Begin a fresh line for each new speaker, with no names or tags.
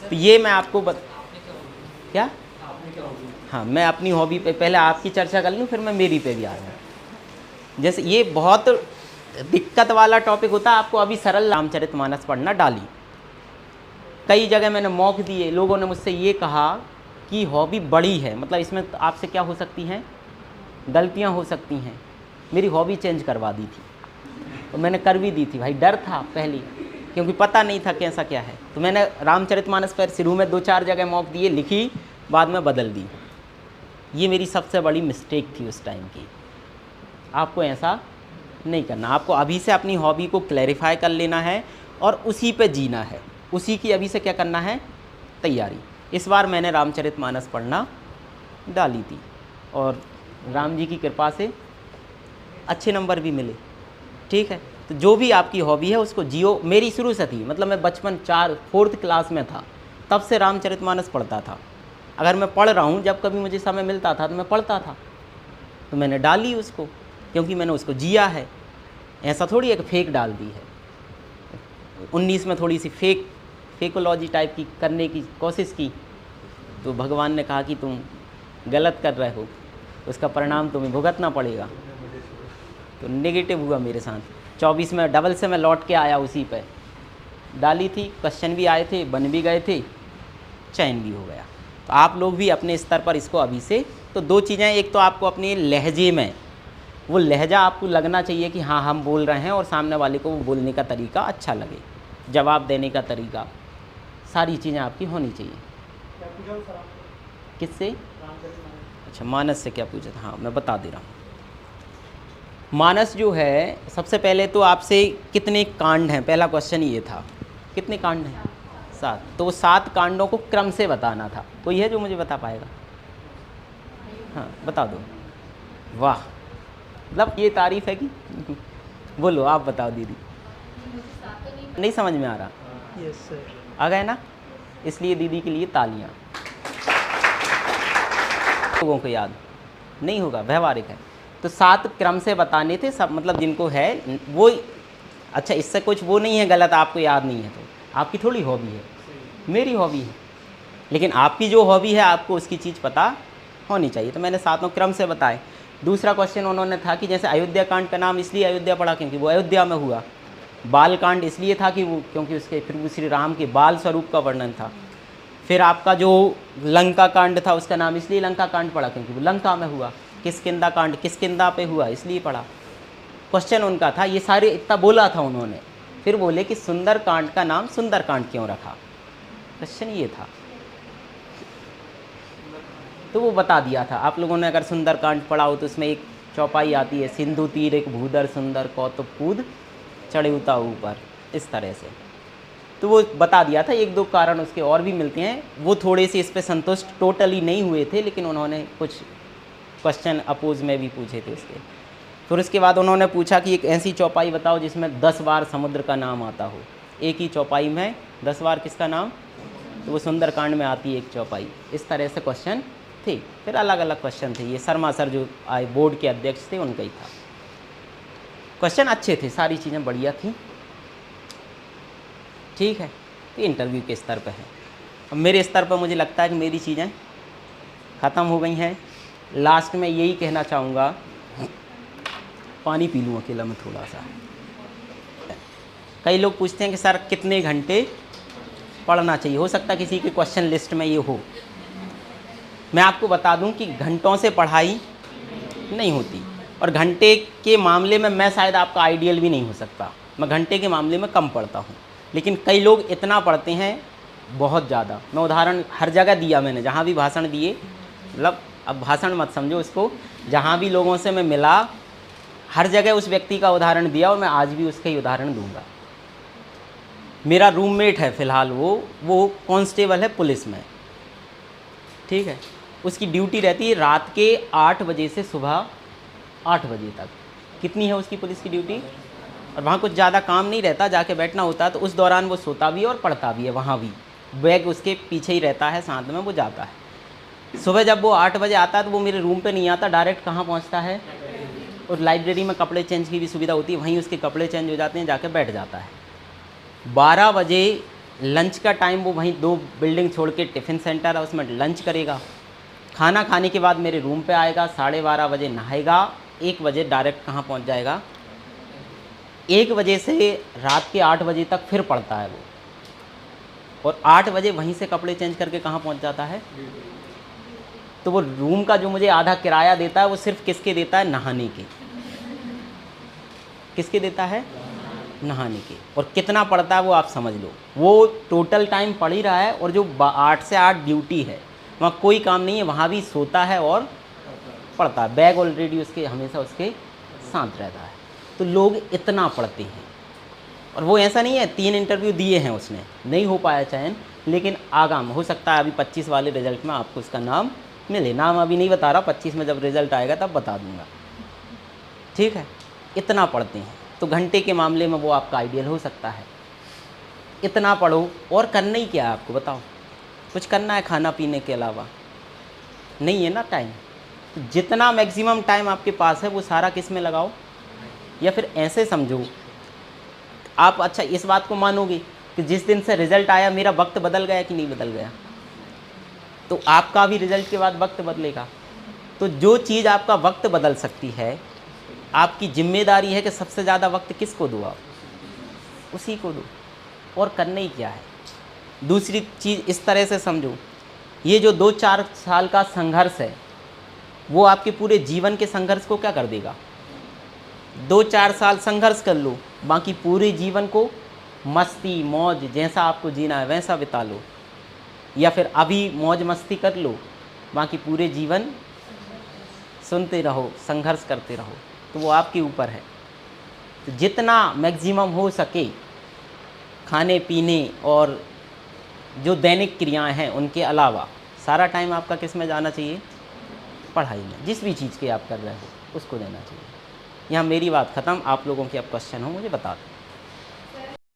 तो ये मैं आपको क्या, हाँ मैं अपनी हॉबी पे पहले आपकी चर्चा कर लूँ, फिर मैं मेरी पे भी आ जाऊँ। जैसे ये बहुत दिक्कत वाला टॉपिक होता है, आपको अभी सरल रामचरितमानस पढ़ना डाली। कई जगह मैंने मौक दिए, लोगों ने मुझसे ये कहा कि हॉबी बड़ी है, मतलब इसमें आपसे क्या हो सकती हैं, गलतियाँ हो सकती हैं। मेरी हॉबी चेंज करवा दी थी, तो मैंने कर भी दी थी भाई, डर था पहले, क्योंकि पता नहीं था कैसा क्या है। तो मैंने रामचरितमानस पर शुरू में 2-4 जगह मौक दिए, लिखी, बाद में बदल दी। ये मेरी सबसे बड़ी मिस्टेक थी उस टाइम की। आपको ऐसा नहीं करना, आपको अभी से अपनी हॉबी को क्लैरिफाई कर लेना है और उसी पे जीना है, उसी की अभी से क्या करना है, तैयारी। इस बार मैंने रामचरितमानस पढ़ना डाली थी और राम जी की कृपा से अच्छे नंबर भी मिले। ठीक है, तो जो भी आपकी हॉबी है उसको जियो। मेरी शुरू से थी, मतलब मैं बचपन 4th क्लास में था तब से रामचरितमानस पढ़ता था। अगर मैं पढ़ रहा हूँ, जब कभी मुझे समय मिलता था तो मैं पढ़ता था। तो मैंने डाली उसको, क्योंकि मैंने उसको जिया है। ऐसा थोड़ी एक फेक डाल दी है। 19 में थोड़ी सी फेकोलॉजी टाइप की करने की कोशिश की, तो भगवान ने कहा कि तुम गलत कर रहे हो, उसका परिणाम तुम्हें भुगतना पड़ेगा। तो नेगेटिव हुआ मेरे साथ। 24 में डबल से मैं लौट के आया, उसी पे डाली थी, क्वेश्चन भी आए थे, बन भी गए थे, चयन भी हो गया। तो आप लोग भी अपने स्तर पर इसको अभी से, तो 2 चीज़ें, एक तो आपको अपने लहजे में, वो लहजा आपको लगना चाहिए कि हाँ हम बोल रहे हैं, और सामने वाले को वो बोलने का तरीका अच्छा लगे, जवाब देने का तरीका, सारी चीज़ें आपकी होनी चाहिए। किससे? अच्छा, मानस से क्या पूछा था? हाँ मैं बता दे रहा हूँ। मानस जो है, सबसे पहले तो आपसे कितने कांड हैं, पहला क्वेश्चन ये था, कितने कांड हैं? 7। तो वो 7 कांडों को क्रम से बताना था। कोई है जो मुझे बता पाएगा? हाँ बता दो। वाह, मतलब ये तारीफ है कि बोलो, आप बताओ दीदी। नहीं समझ में आ रहा?
Yes sir.
आ गए ना? इसलिए दीदी के लिए तालियां। लोगों को याद नहीं होगा, व्यवहारिक है। तो 7 क्रम से बताने थे सब, मतलब जिनको है वो। अच्छा, इससे कुछ वो नहीं है गलत, आपको याद नहीं है तो आपकी थोड़ी हॉबी है, मेरी हॉबी है। लेकिन आपकी जो हॉबी है आपको उसकी चीज़ पता होनी चाहिए। तो मैंने 7 क्रम से बताए। दूसरा क्वेश्चन उन्होंने था कि जैसे अयोध्या कांड का नाम इसलिए अयोध्या पड़ा क्योंकि वो अयोध्या में हुआ। बाल कांड इसलिए था कि वो, क्योंकि उसके फिर वो श्री राम के बाल स्वरूप का वर्णन था। फिर आपका जो लंका कांड था उसका नाम इसलिए लंका कांड पड़ा क्योंकि वो लंका में हुआ। किष्किंधा कांड किष्किंधा पे हुआ इसलिए पड़ा। क्वेश्चन उनका था, ये सारे इतना बोला था उन्होंने, फिर बोले कि सुंदर कांड का नाम सुंदर कांड क्यों रखा। क्वेश्चन ये था, तो वो बता दिया था। आप लोगों ने अगर सुंदर कांड पढ़ा हो तो उसमें एक चौपाई आती है, सिंधु तीर एक भूधर सुंदर कौतुक कूद चढ़े उता ऊपर, इस तरह से। तो वो बता दिया था। 1-2 कारण उसके और भी मिलते हैं, वो थोड़े से इस पर संतुष्ट टोटली नहीं हुए थे, लेकिन उन्होंने कुछ क्वेश्चन अपोज में भी पूछे थे उसके। फिर उसके बाद उन्होंने पूछा कि एक ऐसी चौपाई बताओ जिसमें 10 बार समुद्र का नाम आता हो। एक ही चौपाई में 10 बार किसका नाम? तो वो सुंदरकांड में आती है एक चौपाई। इस तरह से क्वेश्चन थे। फिर अलग अलग क्वेश्चन थे। ये शर्मा सर जो आए बोर्ड के अध्यक्ष थे उनका ही था। क्वेश्चन अच्छे थे, सारी चीज़ें बढ़िया थी। ठीक है, तो इंटरव्यू के स्तर पर है। अब मेरे स्तर पर मुझे लगता है कि मेरी चीज़ें ख़त्म हो गई हैं। लास्ट में यही कहना चाहूँगा, पानी पी लूँ अकेला मैं थोड़ा सा। कई लोग पूछते हैं कि सर कितने घंटे पढ़ना चाहिए, हो सकता है किसी के क्वेश्चन लिस्ट में ये हो। मैं आपको बता दूं कि घंटों से पढ़ाई नहीं होती, और घंटे के मामले में मैं शायद आपका आइडियल भी नहीं हो सकता। मैं घंटे के मामले में कम पढ़ता हूँ, लेकिन कई लोग इतना पढ़ते हैं, बहुत ज़्यादा। मैं उदाहरण हर जगह दिया मैंने, जहाँ भी भाषण दिए, मतलब अब भाषण मत समझो इसको, जहाँ भी लोगों से मैं मिला हर जगह उस व्यक्ति का उदाहरण दिया, और मैं आज भी उसका ही उदाहरण दूंगा। मेरा रूममेट है फ़िलहाल, वो कांस्टेबल है पुलिस में। ठीक है, उसकी ड्यूटी रहती है रात के 8 बजे से सुबह 8 बजे तक। कितनी है उसकी पुलिस की ड्यूटी? और वहाँ कुछ ज़्यादा काम नहीं रहता, जाके बैठना होता है। तो उस दौरान वो सोता भी है और पढ़ता भी है। वहाँ भी बैग उसके पीछे ही रहता है, साथ में वो जाता है। सुबह जब वो 8 बजे आता है तो वो मेरे रूम पे नहीं आता, डायरेक्ट कहाँ पहुँचता है? और लाइब्रेरी में कपड़े चेंज की भी सुविधा होती है, वहीं उसके कपड़े चेंज हो जाते हैं, जाके बैठ जाता है। 12 बजे लंच का टाइम वो वहीं 2 बिल्डिंग छोड़ के टिफ़िन सेंटर है उसमें लंच करेगा। खाना खाने के बाद मेरे रूम पे आएगा, 12:30 बजे नहाएगा, 1 बजे डायरेक्ट कहाँ पहुँच जाएगा, 1 बजे से रात के 8 बजे तक फिर पढ़ता है वो, और 8 बजे वहीं से कपड़े चेंज करके कहाँ पहुँच जाता है। तो वो रूम का जो मुझे आधा किराया देता है वो सिर्फ किसके देता है, नहाने के। किसके देता है, नहाने के। और कितना पढ़ता है वो आप समझ लो, वो टोटल टाइम पढ़ ही रहा है, और जो 8 से 8 ड्यूटी है वहाँ कोई काम नहीं है, वहाँ भी सोता है और पढ़ता है। बैग ऑलरेडी उसके हमेशा उसके साथ रहता है। तो लोग इतना पढ़ते हैं, और वो ऐसा नहीं है 3 इंटरव्यू दिए हैं उसने, नहीं हो पाया चयन, लेकिन आगाम हो सकता है अभी 25 वाले रिजल्ट में आपको उसका नाम मिले। नाम अभी नहीं बता रहा, 25 में जब रिज़ल्ट आएगा तब बता दूंगा, ठीक है। इतना पढ़ते हैं, तो घंटे के मामले में वो आपका आइडियल हो सकता है। इतना पढ़ो, और करना ही क्या है आपको बताओ, कुछ करना है खाना पीने के अलावा नहीं है ना टाइम। तो जितना मैक्सिमम टाइम आपके पास है वो सारा किस में लगाओ। या फिर ऐसे समझो आप, अच्छा इस बात को मानोगे कि जिस दिन से रिज़ल्ट आया मेरा वक्त बदल गया कि नहीं बदल गया, तो आपका भी रिज़ल्ट के बाद वक्त बदलेगा। तो जो चीज़ आपका वक्त बदल सकती है, आपकी जिम्मेदारी है कि सबसे ज़्यादा वक्त किसको दो, आप उसी को दो, और करना ही क्या है। दूसरी चीज़ इस तरह से समझो, ये जो 2-4 साल का संघर्ष है वो आपके पूरे जीवन के संघर्ष को क्या कर देगा। 2-4 साल संघर्ष कर लो, बाकी पूरे जीवन को मस्ती मौज जैसा आपको जीना है वैसा बिता लो, या फिर अभी मौज मस्ती कर लो, बाकी पूरे जीवन सुनते रहो, संघर्ष करते रहो। तो वो आपके ऊपर है। तो जितना मैक्सिमम हो सके खाने पीने और जो दैनिक क्रियाएं हैं उनके अलावा सारा टाइम आपका किस में जाना चाहिए, पढ़ाई में। जिस भी चीज़ के आप कर रहे हो उसको देना चाहिए। यहाँ मेरी बात ख़त्म। आप लोगों के अब क्वेश्चन हो मुझे बता दो।